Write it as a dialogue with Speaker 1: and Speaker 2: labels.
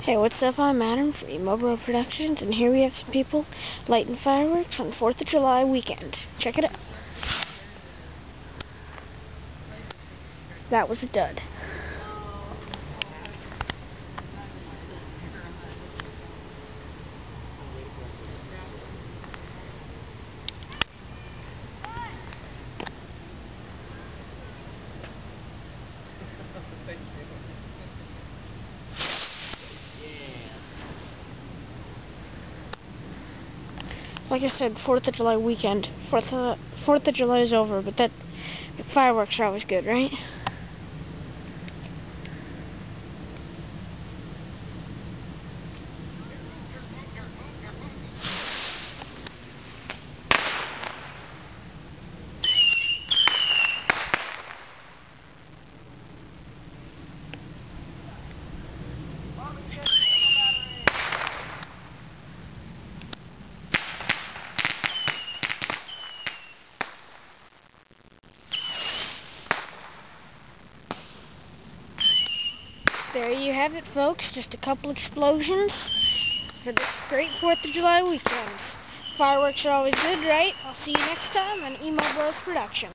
Speaker 1: Hey, what's up? I'm Adam for Emo Bro Productions, and here we have some people lighting fireworks on 4th of July weekend. Check it out. That was a dud. Like I said, 4th of July weekend. 4th of July is over, but that fireworks are always good, right? There you have it, folks. Just a couple explosions for this great 4th of July weekend. Fireworks are always good, right? I'll see you next time on Emo Bros Production.